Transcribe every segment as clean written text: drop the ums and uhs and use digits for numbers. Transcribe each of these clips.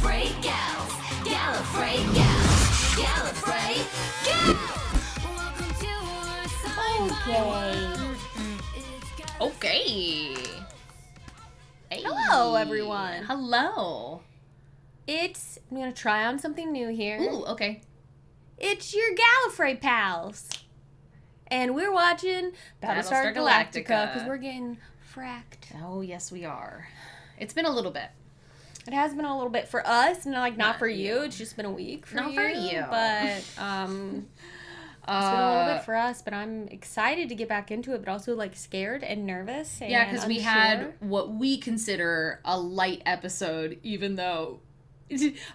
Gallifrey gals. Gallifrey gals. Gallifrey gals. Welcome to our Okay. Hey. Hello, everyone. Hello. I'm gonna try on something new here. Ooh, okay. It's your Gallifrey pals. And we're watching Battlestar Galactica because we're getting fracked. Oh, yes, we are. It's been a little bit. It has been a little bit for us, not Not for you. you. It's just been a week for Not you. for you. But it's been a little bit for us. But I'm excited to get back into it, but also like scared and nervous. And Yeah, because we unsure. had what we consider a light episode, even though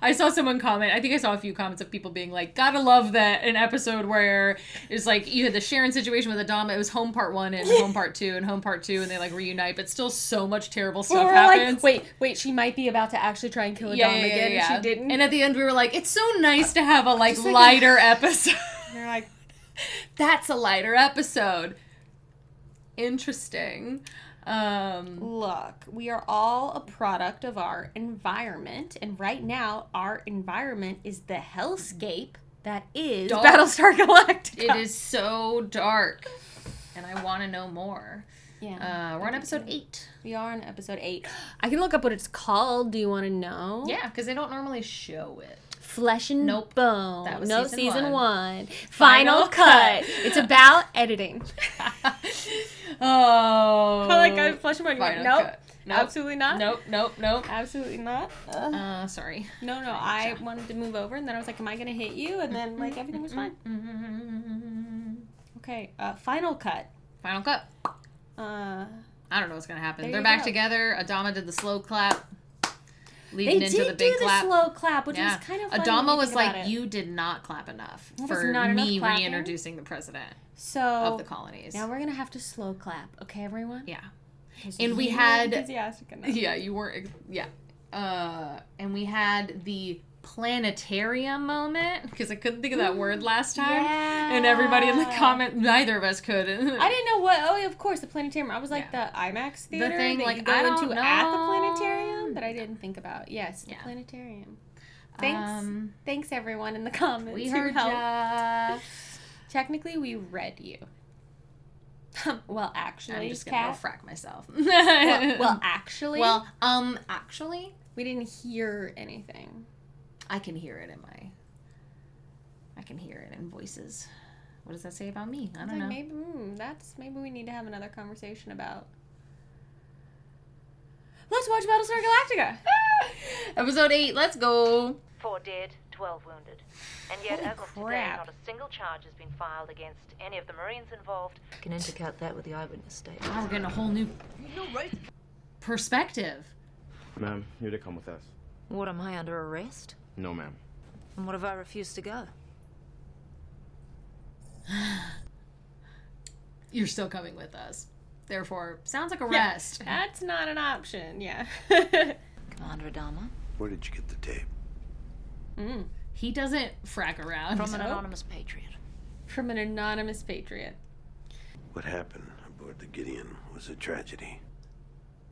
I saw someone comment, I think I saw a few comments of people being like, gotta love that an episode where it's like you had the Sharon situation with Adama, it was home part 1 and home part 2 and home part 2 and they like reunite, but still so much terrible stuff we're happens. like, wait, she might be about to actually try and kill Adama again, and she didn't. And at the end we were like, it's so nice to have a like Just like lighter episode. And you're like, That's a lighter episode. Interesting. look, we are all a product of our environment, and right now our environment is the hellscape that is Dark. Battlestar Galactica. It is so dark, and I want to know more. Yeah. We're on episode 8. We are on episode 8. I can look up what it's called. Do you want to know? Yeah, because they don't normally show it. Flesh and Nope. Bone. That was no, season season one. 1. Final Final cut. cut. It's about editing. Oh. Like Flesh and Bone. Final Nope. cut. Nope. Absolutely not. Nope. Absolutely not. Sorry. No, I wanted to move over, and then I was like, am I going to hit you? And then, like, everything was fine. Okay, final cut. Final cut. Uh, I don't know what's going to happen. There They're you back go. together. Adama did the slow clap. they Leading into did the big do clap. the slow clap, which Yeah. is kind of funny. Adama when you was think like, about it. you did not clap enough There was for not enough me clapping? reintroducing the president So, of the colonies. now we're going to have to slow clap. Okay, everyone? Yeah. 'Cause And we you had- weren't enthusiastic enough. Yeah, you weren't. Yeah. And we had the planetarium moment because I couldn't think of that word last time. Yeah. And everybody in the comment, neither of us could. I didn't know what. Oh, yeah, of course, the planetarium. I was like Yeah. the IMAX theater thing, that like, you go I don't into know. at the planetarium that I didn't think about. Yes, the Yeah. planetarium. Thanks, Um, thanks everyone in the comments. we who heard helped. ya. Technically, we read you. Well, actually, I'm just gonna go Kat. frack myself. Well, actually, actually, we didn't hear anything. I can hear it in voices. What does that say about me? I was don't know. like, maybe we need to have another conversation about. Let's watch Battlestar Galactica. Episode 8, let's go. 4 dead, 12 wounded. And yet, Holy as of today, crap. not a single charge has been filed against any of the Marines involved. Can intercut that with the eyewitness statement. Now we're getting a whole new perspective. Ma'am, you're to come with us. What, am I under arrest? No, ma'am. And what if I refuse to go? You're still coming with us. Therefore, sounds like arrest. That's not an option. Yeah. Commander Adama? Where did you get the tape? He doesn't frack around. From an anonymous patriot. From an anonymous patriot. What happened aboard the Gideon was a tragedy.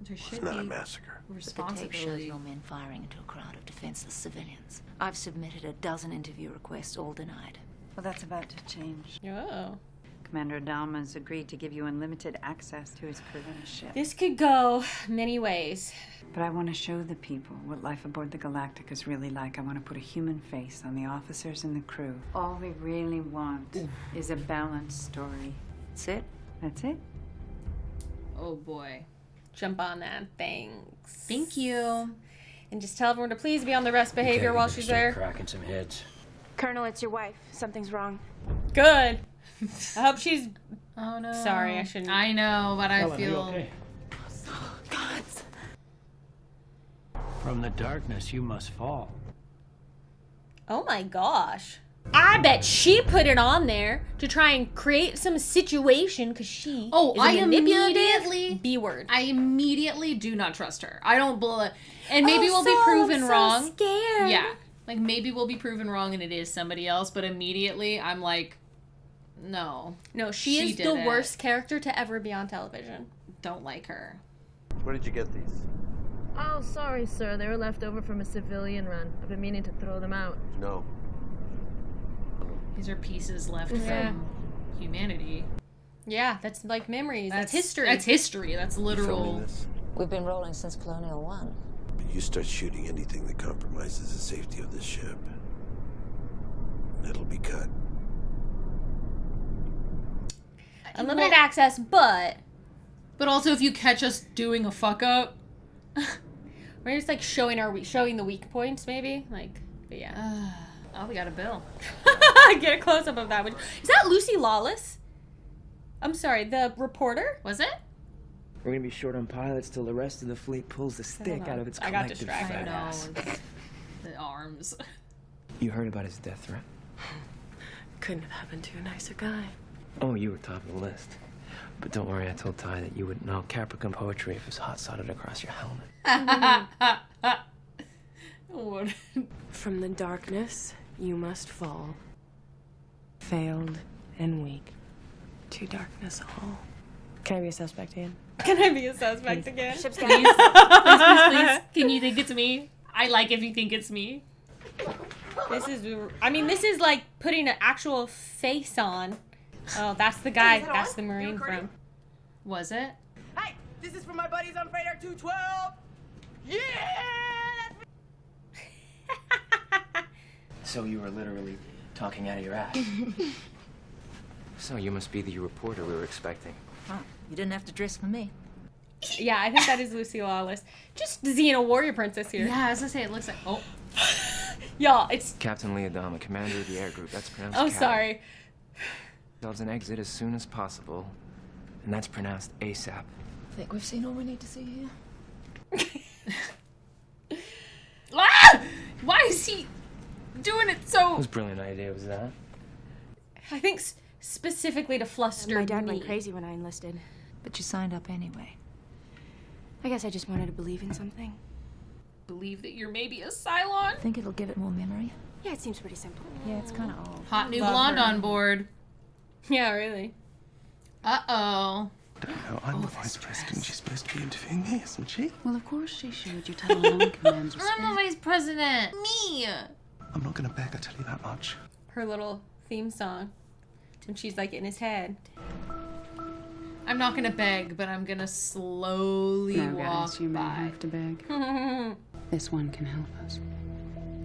There It was should not a be massacre. The tape shows responsibility. your men firing into a crowd of defenseless civilians. I've submitted a dozen interview requests, all denied. Well, that's about to change. Oh. Commander Adama's agreed to give you unlimited access to his crew and his ship. This could go many ways. But I want to show the people what life aboard the Galactica is really like. I want to put a human face on the officers and the crew. All we really want is a balanced story. That's it? That's it. Oh boy. Jump on that. Thanks. Thank you. And just tell everyone to please be on their best behavior while she's there. Cracking some heads. Colonel, it's your wife. Something's wrong. Good. I hope she's. Oh no. Sorry, I shouldn't. I know, but I Helen, are you feel. okay? From the darkness you must fall. Oh my gosh. I bet she put it on there to try and create some situation because she. Oh, is a I manipulative immediately- B word. I immediately do not trust her. I don't believe. And maybe Oh, we'll be so proven I'm so wrong. Scared. Yeah. Like maybe we'll be proven wrong and it is somebody else, but immediately I'm like, no, No, she is did the it. worst character to ever be on television. Don't like her. Where did you get these? Oh, sorry, sir. They were left over from a civilian run. I've been meaning to throw them out. No. These are pieces left from humanity. Yeah, that's like memories. That's history. That's history. That's You filming literal. this? We've been rolling since Colonial 1. But you start shooting anything that compromises the safety of this ship, and it'll be cut. Unlimited access, but also if you catch us doing a fuck up. we're just like showing the weak points, maybe. Like, but yeah. Oh, we got a bill. Get a close up of that one. Is that Lucy Lawless? I'm sorry, the reporter? Was it? We're gonna be short on pilots till the rest of the fleet pulls the stick out of its I got collective distracted. fat I ass. know. The arms. You heard about his death threat? Couldn't have happened to a nicer guy. Oh, you were top of the list. But don't worry, I told Ty that you would know Capricorn poetry if it was hot-sodded across your helmet. What? From the darkness, you must fall. Failed and weak. To darkness all. Can I be a suspect again? Can I be a suspect again? Ship's Please, please. Can you think it's me? I like if you think it's me. This is like putting an actual face on. Oh, that's the guy. That's the Marine from. Was it? Hey, this is for my buddies on Freighter 212. Yeah! So you were literally talking out of your ass. So you must be the reporter we were expecting. Huh. You didn't have to dress for me. Yeah, I think that is Lucy Lawless. Just Xena Warrior Princess here. Yeah, I was gonna say it looks like. Oh. Y'all, it's. Captain Leodama, commander of the air group. That's pronounced Oh, Cap. sorry. Ourselves an exit as soon as possible. And that's pronounced ASAP. I think we've seen all we need to see here. Ah! Why is he doing it so? Whose brilliant idea was that? I think specifically to fluster My dad me. went crazy when I enlisted. But you signed up anyway. I guess I just wanted to believe in something. Believe that you're maybe a Cylon? Think it'll give it more memory? Yeah, it seems pretty simple. Yeah, it's kind of old. Hot new Love blonde her. on board. Yeah, really. Uh-oh. No, I'm the vice president. She's supposed to be interviewing me, isn't she? Well, of course she should. You tell her own commands I'm respect. the vice president. Me. I'm not gonna beg, I tell you that much. Her little theme song. And she's like in his head. I'm not gonna beg, but I'm gonna slowly No, walk guys, you may by. have to beg. This one can help us.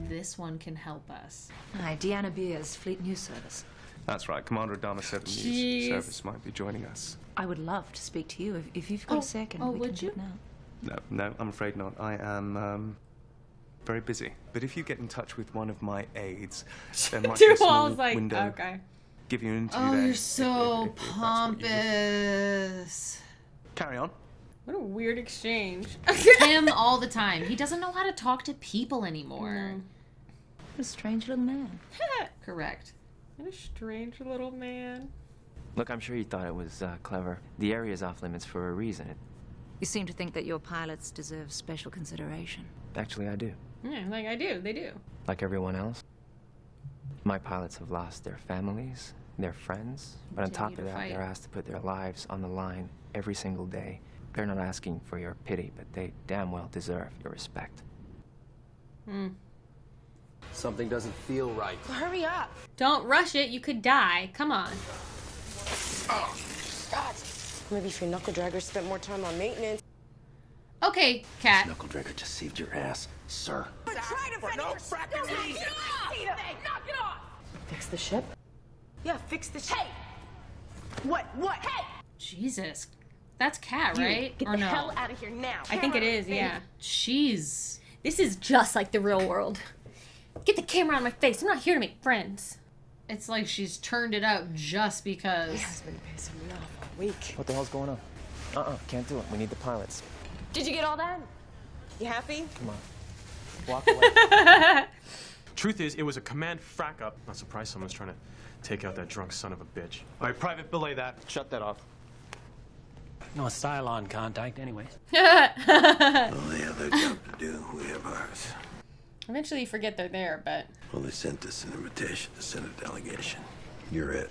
This one can help us. Hi, Deanna Beers, Fleet News Service. That's right, Commander Adama said the Jeez. news service might be joining us. I would love to speak to you if you've got a second. oh, we would can do you? it now. No, I'm afraid not. I am, very busy. But if you get in touch with one of my aides, there might be a small Duval's like, window. okay. Give you an interview Oh, there. you're if so that's what you- pompous. Carry on. What a weird exchange. Him all the time. He doesn't know how to talk to people anymore. What a strange little man. Correct. What a strange little man. Look, I'm sure you thought it was clever. The area's off limits for a reason. You seem to think that your pilots deserve special consideration. Actually, I do. Yeah, like I do. They do. Like everyone else. My pilots have lost their families, their friends, but on top Continue of to that, fight. they're asked to put their lives on the line every single day. They're not asking for your pity, but they damn well deserve your respect. Something doesn't feel right. Well, hurry up. Don't rush it. You could die. Come on. Maybe if your knuckle dragger spent more time on maintenance. Okay, Cat. Knuckle Dragger just saved your ass, sir. Fix the ship? Yeah, fix the ship. Hey! What? Hey! Jesus. That's Cat, right? Get or the no? hell out of here now. I think it is, yeah. Jeez. This is just like the real world. Get the camera on my face. I'm not here to make friends. It's like she's turned it up just because. He's been pissing me off all week. What the hell's going on? Can't do it. We need the pilots. Did you get all that? You happy? Come on. Walk away. Truth is, it was a command frack up. Not surprised someone's trying to take out that drunk son of a bitch. All right, Private, belay that. Shut that off. No Cylon contact, anyways. Well, they have their job to do. We have ours. Eventually you forget they're there, but... Well, they sent us an invitation to send a delegation. You're it.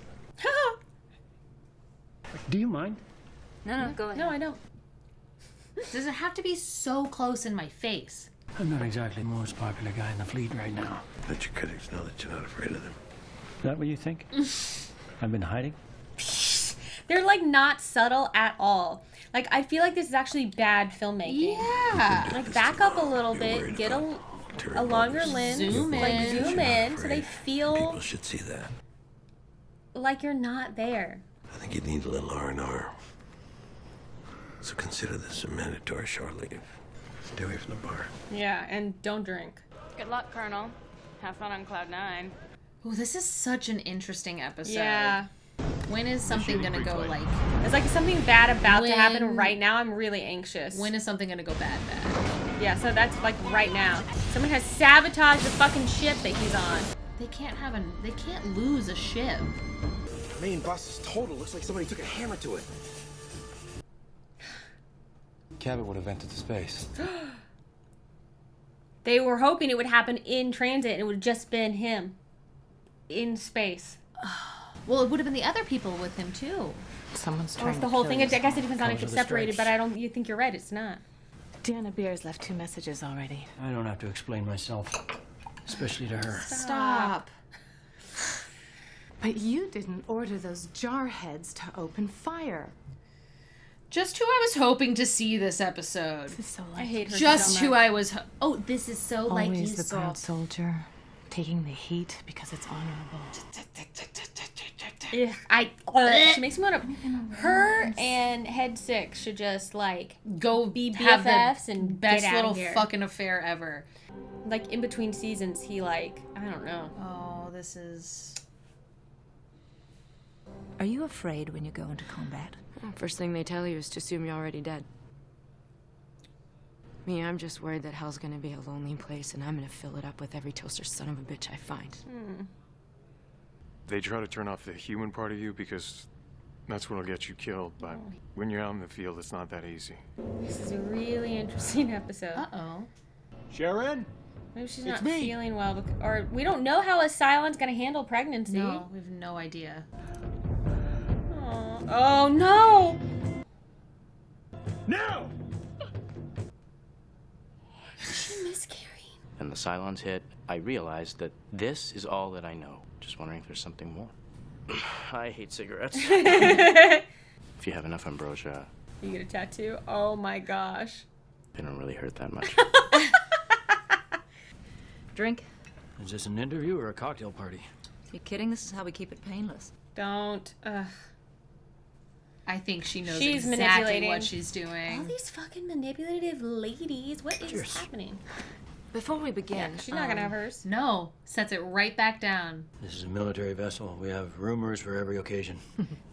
Do you mind? No, go ahead. No, I don't. Does it have to be so close in my face? I'm not exactly the most popular guy in the fleet right now. Let your critics know that you're not afraid of them. Is that what you think? I've been hiding? They're like not subtle at all. Like I feel like this is actually bad filmmaking. Yeah. Like back up a little bit, get a longer lens, Zoom like in. zoom in, so they feel People should see that. like you're not there. I think you need a little R&R. So consider this a mandatory short leave. Stay away from the bar. Yeah, and don't drink. Good luck, Colonel. Have fun on Cloud 9. Oh, this is such an interesting episode. Yeah. When is something gonna go like? It's like something bad about to happen When- right now. I'm really anxious. When is something gonna go bad? Yeah, so that's like right now. Someone has sabotaged the fucking ship that he's on. They can't have they can't lose a ship. Main bus is total. Looks like somebody took a hammer to it. Cabot would have vented to space. They were hoping it would happen in transit and it would have just been him in space. Well, it would have been the other people with him too. Someone's Or trying if the to whole kill thing, you. I guess it depends on if Comes it's with the separated, stripes. but you think you're right, it's not. Deanna Beers left 2 messages already. I don't have to explain myself, especially to her. Stop. But you didn't order those jarheads to open fire. Just who I was hoping to see this episode. This is so I hate her Just so who much. I was. Oh, this is so like Always you the saw. proud soldier, taking the heat because it's honorable. Ugh, she makes me want to. Her and Head 6 should just like Go be have BFFs the and best get out little of here. fucking affair ever. Like in between seasons, he like I don't know. Oh, this is. Are you afraid when you go into combat? First thing they tell you is to assume you're already dead. Me, I'm just worried that hell's gonna be a lonely place and I'm gonna fill it up with every toaster son of a bitch I find. They try to turn off the human part of you because that's what'll get you killed. But when you're out in the field, it's not that easy. This is a really interesting episode. Oh. Sharon? Maybe she's It's not me. feeling well, or we don't know how Asylum's gonna handle pregnancy. No, we have no idea. Oh no! No! She miscarried. And the Cylons hit, I realized that this is all that I know. Just wondering if there's something more. I hate cigarettes. If you have enough ambrosia, You get a tattoo? Oh my gosh. they don't really hurt that much. Drink? Is this an interview or a cocktail party? You kidding? This is how we keep it painless. Don't. I think she knows She's exactly manipulating. what she's doing. All these fucking manipulative ladies. What is Cheers. happening? Before we begin, She's not gonna have hers. No, sets it right back down. This is a military vessel. We have rumors for every occasion.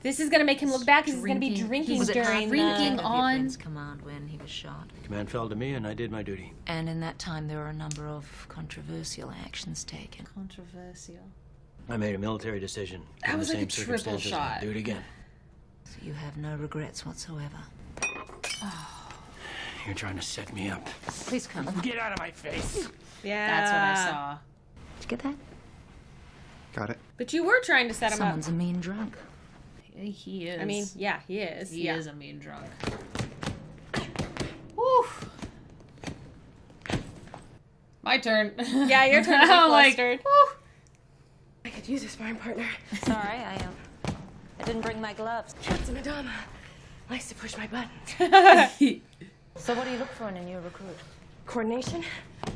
This is gonna make him look bad because he's gonna be drinking Was it during drinking the... on Prince command when he was shot? Command fell to me and I did my duty. And in that time, there were a number of controversial actions taken. Controversial. I made a military decision. That Given was the like same a triple circumstances, shot. I'd do it again. So you have no regrets whatsoever. You're trying to set me up. Please come. Get out of my face! Yeah. That's what I saw. Did you get that? Got it. But you were trying to set him Someone's up. a mean drunk. He is. I mean, yeah, he is. He yeah. is a mean drunk. Woo. My turn. Yeah, your turn to be I'm like, flustered. woo. I could use a sparring partner. Sorry, I didn't bring my gloves. Captain Adama likes to push my buttons. So what do you look for in a new recruit? Coordination, I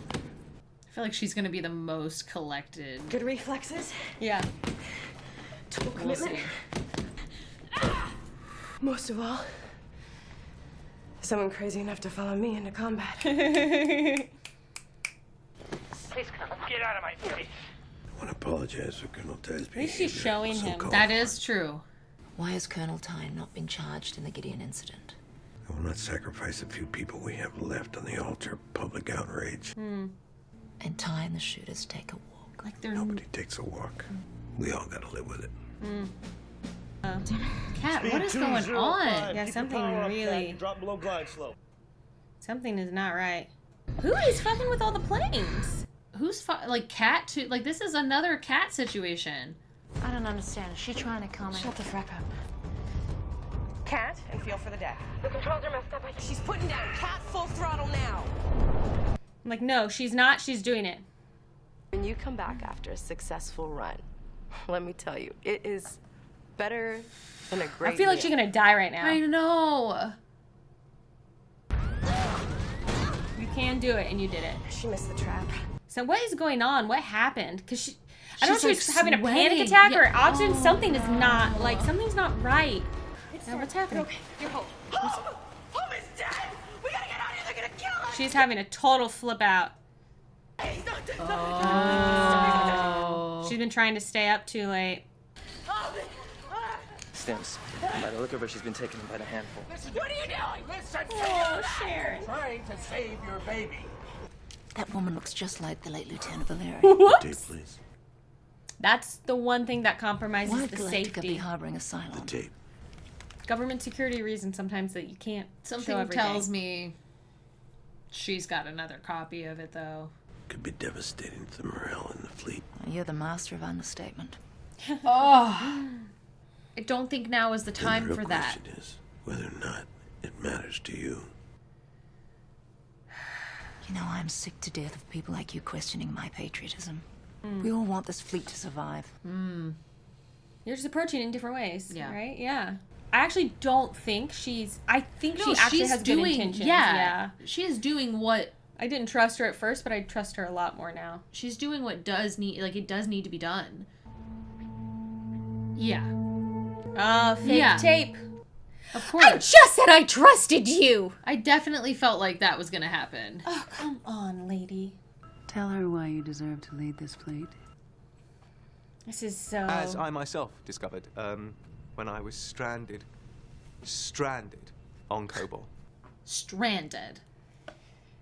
feel like she's gonna be the most collected. good reflexes, Yeah. total We'll commitment. see. Most of all, someone crazy enough to follow me into combat. Please come. Get out of my face! I want to apologize for Colonel Ty's At least she's showing him. That is true. Why has Colonel Ty not been charged in the Gideon incident? I will not sacrifice the few people we have left on the altar of public outrage. And Ty and the shooters take a walk. Like they're. Nobody takes a walk. We all gotta live with it. Cat, what is going on? Yeah, something really. Drop below glide slope. Something is not right. Who is fucking with all the planes? Who's like Cat too? Like this is another Cat situation. I don't understand. Is she trying to comment? Shut the frack up. Cat, and feel for the deck. The controls are messed up. She's putting down. Cat, full throttle now. I'm like, no, she's not. She's doing it. When you come back after a successful run, let me tell you, it is better than a great I feel like meal. she's gonna die right now. I know. You can do it, and you did it. She missed the trap. So what is going on? What happened? Because she, I don't know if She's, she's like, having a panic sweating. attack or Yeah. oxygen. Oh. Something is not, like, something's not right. Now, what's happening? Okay, you're home. Home is dead! We gotta get out of here, they're gonna kill us! She's having a total flip out. He's not dead. Oh. She's been trying to stay up too late. Stems. By the look of her, she's been taken by the handful. What are you doing? Listen to Oh, me. Sharon. Trying to save your baby. That woman looks just like the late Lieutenant Valeria. Whoops. Please. That's the one thing that compromises Why the Galactica safety. be harboring asylum? Tape. Government security reasons sometimes that you can't show Something everything. tells me she's got another copy of it, though. Could be devastating to the morale in the fleet. You're the master of understatement. Oh. I don't think now is the Then time the real for that. question is whether or not it matters to you. You know, I'm sick to death of people like you questioning my patriotism. We all want this fleet to survive. You're just approaching it in different ways, Yeah. right? Yeah. I actually don't think she's... I think she actually she's has doing, good intentions. Yeah. She is doing what... I didn't trust her at first, but I trust her a lot more now. She's doing what does need... Like, it does need to be done. Yeah. Fake Yeah. tape. Of course. I just said I trusted you! I definitely felt like that was gonna happen. Oh, come on, lady. Tell her why you deserve to lead this fleet. This is so... As I myself discovered, when I was stranded on Kobol. Stranded.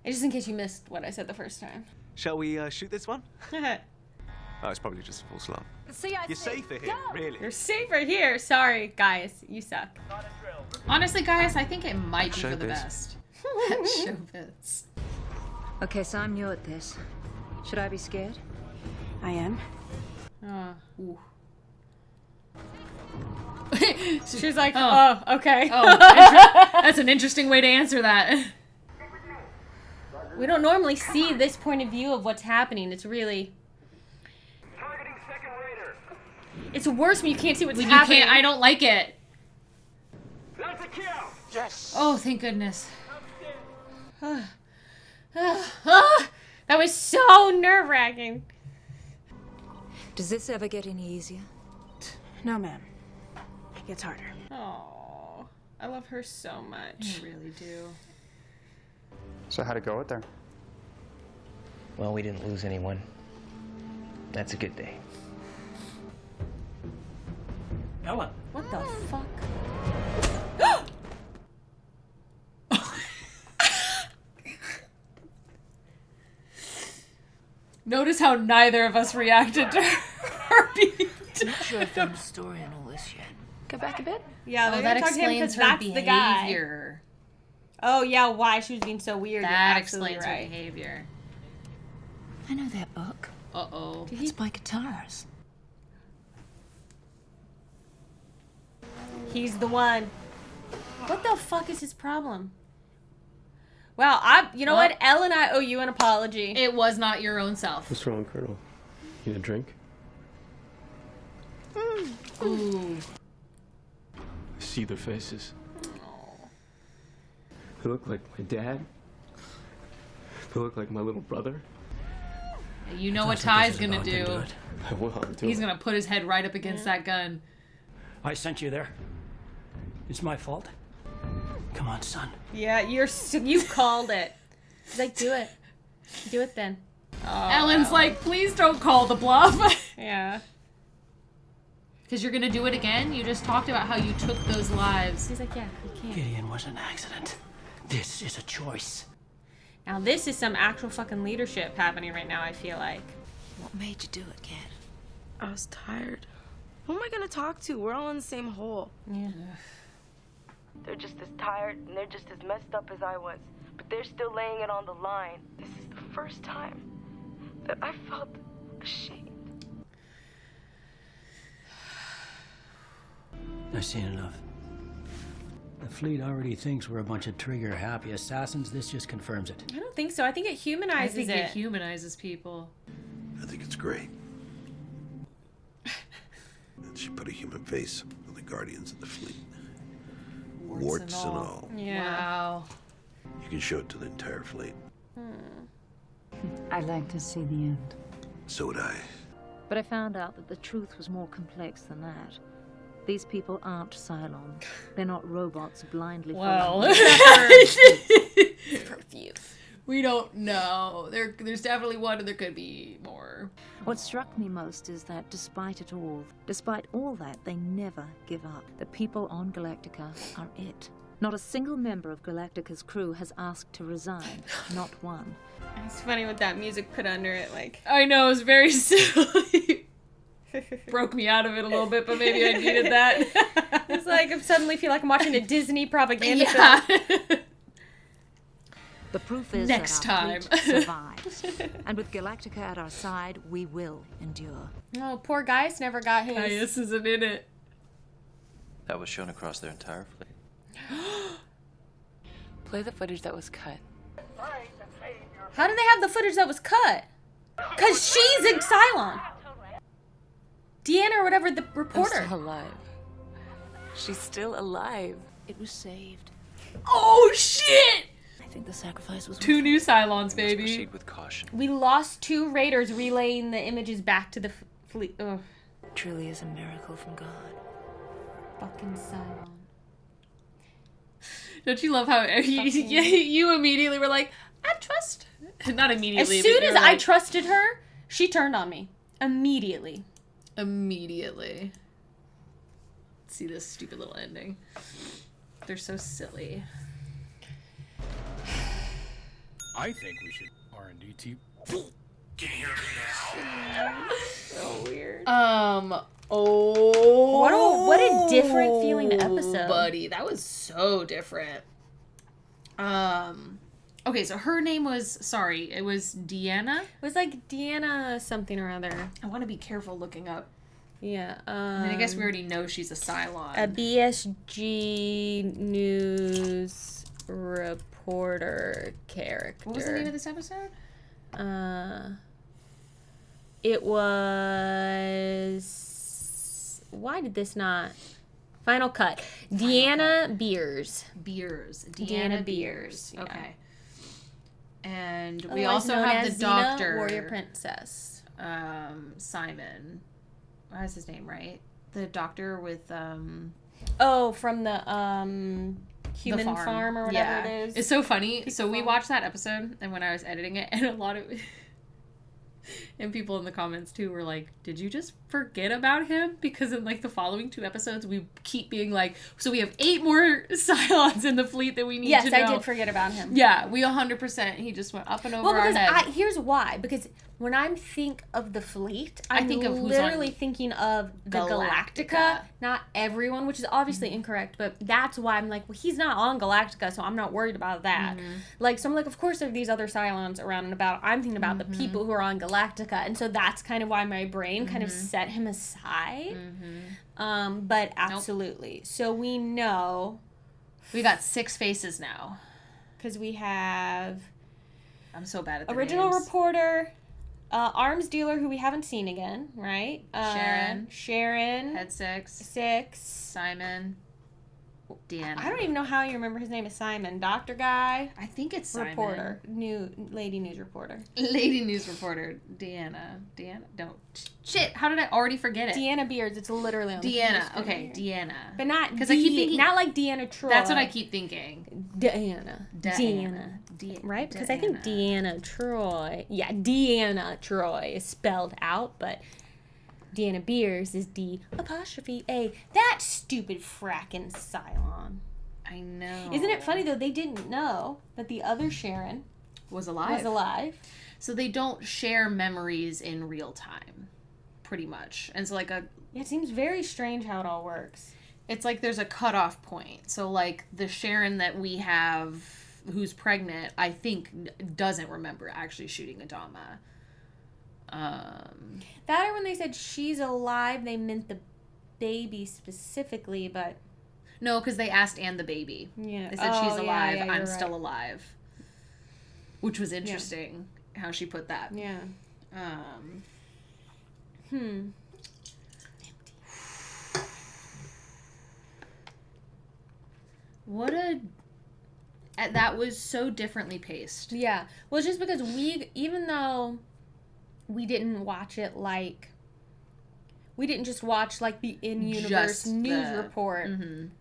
Just in case you missed what I said the first time. Shall we shoot this one? Oh, it's probably just a false alarm. See, I You're safer here, really. You're safer here. Sorry, guys. You suck. Honestly, guys, I think it might be for the Showbiz. best. Showbiz. Okay, so I'm new at this. Should I be scared? I am. Ooh. She's like, okay. That's an interesting way to answer that. We don't normally see this point of view of what's happening. It's really... It's worse when you can't see what's When happening. you can't, I don't like it. That's a kill. Yes. Oh, thank goodness. That was so nerve-wracking. Does this ever get any easier? No, ma'am. It gets harder. Oh, I love her so much. I really do. So how'd it go out there? Well, we didn't lose anyone. That's a good day. Ellen. What the fuck? Notice how neither of us reacted to her being I'm not sure I've done the story and all this yet. Go back a bit. Yeah, Oh, they're that gonna talk to him explains because her that's the guy. behavior. Oh, yeah, why she was being so weird. That You're absolutely explains right. her behavior. I know that book. Uh-oh. It's by guitars. He's the one. What the fuck is his problem? Wow, you know what? Ellen, I owe you an apology. It was not your own self. What's wrong, Colonel? Need a drink? Ooh. I see their faces. They look like my dad. They look like my little brother. You know what Ty's gonna do. I will. I'll do He's it. gonna put his head right up against that gun. I sent you there. It's my fault. Come on, son. Yeah, you called it. He's like, do it. Do it then. Oh, Ellen's like, please don't call the bluff. Yeah. Because you're gonna do it again? You just talked about how you took those lives. He's like, yeah, you can't. Gideon was an accident. This is a choice. Now this is some actual fucking leadership happening right now, I feel like. What made you do it, Kat? I was tired. Who am I gonna talk to? We're all in the same hole. Yeah. They're just as tired and they're just as messed up as I was. But they're still laying it on the line. This is the first time that I felt ashamed. I've seen enough. The fleet already thinks we're a bunch of trigger-happy assassins. This just confirms it. I don't think so. I think it humanizes I think it humanizes people. I think it's great. And she put a human face on the Guardians of the Fleet. Warts and all. Yeah. Wow. You can show it to the entire fleet. I'd like to see the end. So would I. But I found out that the truth was more complex than that. These people aren't Cylons. They're not robots blindly Well, for a few. We don't know. There's definitely one, and there could be more. What struck me most is that despite all that, they never give up. The people on Galactica are it. Not a single member of Galactica's crew has asked to resign. Not one. It's funny with that music put under it, like... I know, it's very silly. Broke me out of it a little bit, but maybe I needed that. It's like I suddenly feel like I'm watching a Disney propaganda film. The proof is Next that our time. fleet survives. And with Galactica at our side, we will endure. Oh, poor Gaius never got his. Gaius isn't in it. That was shown across their entire fleet. Play the footage that was cut. How do they have the footage that was cut? Because she's in Cylon. Deanna or whatever, the reporter. I'm still alive. She's still alive. It was saved. Oh, shit! I think the sacrifice was 2 new Cylons, baby. Proceed with caution. We lost 2 raiders relaying the images back to the fleet. Ugh. Truly is a miracle from God. Fucking Cylon. Don't you love how you immediately were like, I trust. Not immediately. As soon but as I trusted her, she turned on me. Immediately. Immediately. See this stupid little ending. They're so silly. I think we should R&D team. So weird. Oh. What a different feeling episode. Buddy, that was so different. Okay, so her name was, it was Deanna? It was like Deanna something or other. I want to be careful looking up. Yeah. I mean, I guess we already know she's a Cylon. A BSG News reporter character. What was the name of this episode? It was... Why did this not... Final cut. Deanna Beers. Deanna Beers. Yeah. Okay. And we Otherwise also known have as the Xena, doctor. Warrior Princess. Simon. That's his name, right? The doctor with Oh, from the human farm or whatever it is. It's so funny. So we watched that episode, and when I was editing it, and a lot of and people in the comments too were like, did you just forget about him? Because in like the following 2 episodes, we keep being like, so we have 8 more Cylons in the fleet that we need to know. Yes, I did forget about him. Yeah, we 100%. He just went up and over our head. Here's why. Because when I think of the fleet, I'm think of who's literally on thinking of the Galactica. Not everyone, which is obviously incorrect, but that's why I'm like, well, he's not on Galactica, so I'm not worried about that. Like, so I'm like, of course there are these other Cylons around and about. I'm thinking about the people who are on Galactica, and so that's kind of why my brain kind of set him aside. But absolutely. Nope. So we know. We got 6 faces now. Because we have... I'm so bad at the original names. Reporter... arms dealer who we haven't seen again, right? Sharon. Head 6. Simon. Deanna. I don't even know how you remember his name is Simon. Doctor guy. I think it's Simon. Reporter. Lady news reporter. Lady news reporter. Deanna. Don't. Shit, how did I already forget it? Deanna Beards. It's literally on Deanna. Okay, Deanna. But not because I keep thinking not like Deanna Troy. That's what I keep thinking. Deanna. Right? Because I think Deanna Troy. Yeah, Deanna Troy is spelled out, but Deanna Beers is D''A. That stupid frackin' Cylon. I know. Isn't it funny though? They didn't know that the other Sharon was alive. So they don't share memories in real time, pretty much. And so it seems very strange how it all works. It's like there's a cutoff point. So like the Sharon that we have, who's pregnant, I think doesn't remember actually shooting Adama. That or when they said she's alive, they meant the baby specifically, but... No, because they asked and the baby. Yeah. They said she's alive. Yeah, I'm you're still right. alive. Which was interesting how she put that. Yeah. What a... That was so differently paced. Yeah. Well, it's just because even though we didn't watch it like... We didn't just watch, like, the in-universe news report.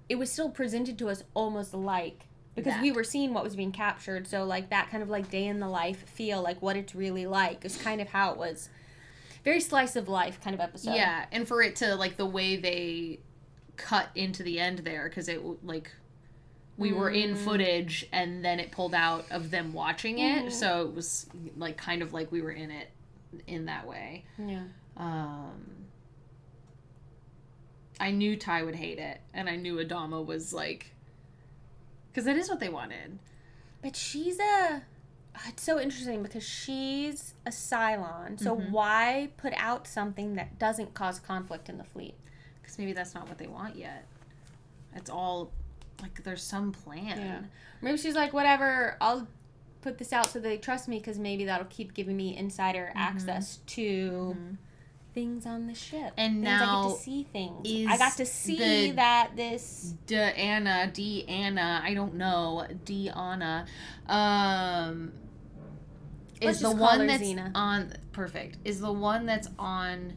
It was still presented to us almost like... Because we were seeing what was being captured, so, like, that kind of, like, day-in-the-life feel, like, what it's really like, is kind of how it was. Very slice-of-life kind of episode. Yeah, and for it to, like, the way they cut into the end there, because it, like... We were in footage, and then it pulled out of them watching it, so it was, like, kind of like we were in it in that way. Yeah. I knew Ty would hate it, and I knew Adama was, like... Because that is what they wanted. But she's a... It's so interesting, because she's a Cylon, so why put out something that doesn't cause conflict in the fleet? Because maybe that's not what they want yet. It's all... Like, there's some plan. Yeah. Maybe she's like, whatever, I'll put this out so they trust me, because maybe that'll keep giving me insider access to things on the ship. And things now I get to see things. I got to see that this... Deanna, I don't know, Deanna, is the one that's Xena. on... Perfect. Is the one that's on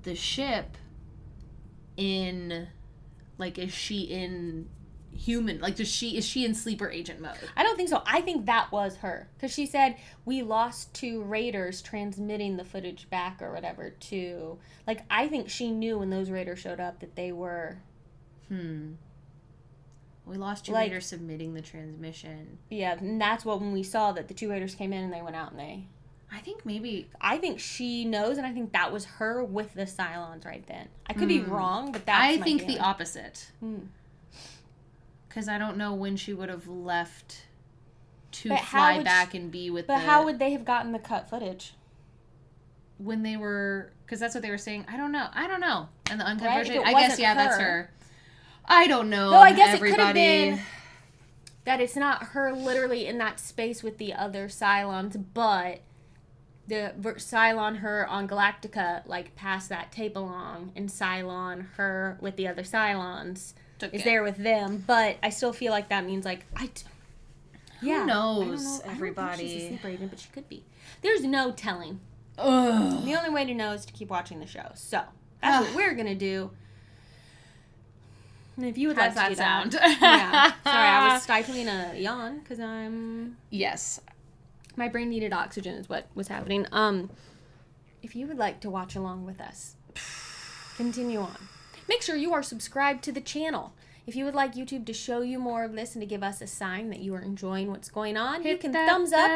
the ship in... Like, is she in human? Like, is she in sleeper agent mode? I don't think so. I think that was her. Because she said, we lost 2 raiders transmitting the footage back or whatever to... Like, I think she knew when those raiders showed up that they were... We lost 2 raiders submitting the transmission. Yeah, and that's when we saw that the 2 raiders came in and they went out and they... I think maybe... I think she knows, and I think that was her with the Cylons right then. I could be wrong, but that's I my think feeling. the opposite. Because I don't know when she would have left to fly back and be with But how would they have gotten the cut footage? When they were... Because that's what they were saying. I don't know. And the uncut Right? version... If it I guess, wasn't that's her. her. I don't know. No, I guess everybody. it could have been that it's not her literally in that space with the other Cylons, but... The Cylon her on Galactica, like, passed that tape along, and Cylon her with the other Cylons is there with them, but I still feel like that means, like, Who knows, I don't know. everybody? I don't think she's a sleeper agent, but she could be. There's no telling. Ugh. The only way to know is to keep watching the show. So, that's what we're going to do. And if you would like to do sound? that. Yeah. Sorry, I was stifling a yawn, because I'm... Yes. My brain needed oxygen is what was happening. If you would like to watch along with us, continue on. Make sure you are subscribed to the channel. If you would like YouTube to show you more of this and to give us a sign that you are enjoying what's going on, you can thumbs up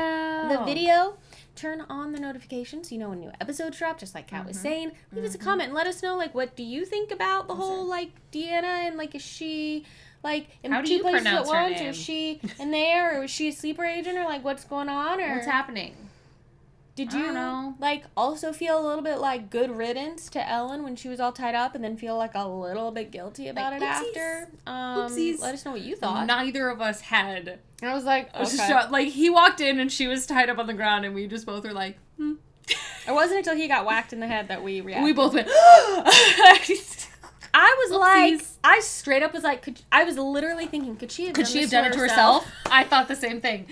the video, turn on the notifications so you know when new episodes drop, just like Kat was saying. Leave us a comment and let us know, like, what do you think about the whole, like, Deanna, and, like, is she... Like, in How do 2 you places pronounce at her once, or name? is she in there, or is she a sleeper agent, or, like, what's going on, or... What's happening? Did I you, don't know. like, also feel a little bit like good riddance to Ellen when she was all tied up, and then feel, like, a little bit guilty about it after? Oopsies. Let us know what you thought. Neither of us had. I was like, I was okay. just like, he walked in and she was tied up on the ground, and we just both were like, It wasn't until he got whacked in the head that we reacted. We both went, I was like, I straight up was like, I was literally thinking, could she have done it to herself? I thought the same thing.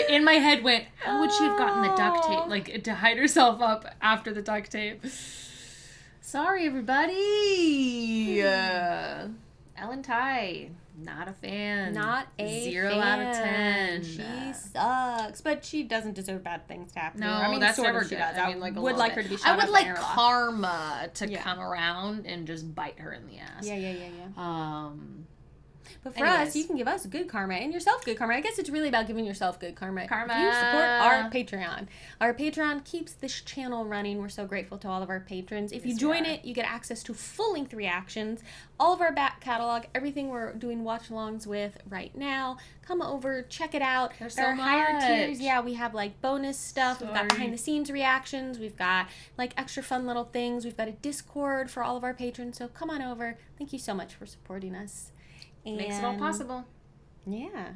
In my head went, how would she have gotten the duct tape, like, to hide herself up after the duct tape? Sorry, everybody. Ellen Ty, not a fan. Not a 0 fan. out of 10. She sucks, but she doesn't deserve bad things to happen. No, to her. I mean, that's sort never of she good. does. I mean, like, a would little like bit. her to be shot. I would up like an airlock. karma to come around and just bite her in the ass. Yeah. But for us, you can give us good karma and yourself good karma. I guess it's really about giving yourself good karma. Karma. If you support our Patreon. Our Patreon keeps this channel running. We're so grateful to all of our patrons. If you join it, you get access to full-length reactions, all of our back catalog, everything we're doing watch-alongs with right now. Come over, check it out. There's There so are higher much. tiers. Yeah, we have like bonus stuff. We've got Sorry. behind-the-scenes reactions. We've got like extra fun little things. We've got a Discord for all of our patrons. So come on over. Thank you so much for supporting us. And Makes it all possible. Yeah.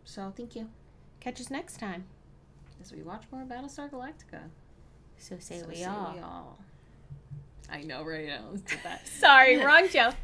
So thank you. Catch us next time as we watch more Battlestar Galactica. So say So we say all. we all. I know, right? I almost did that. Sorry, wrong joke.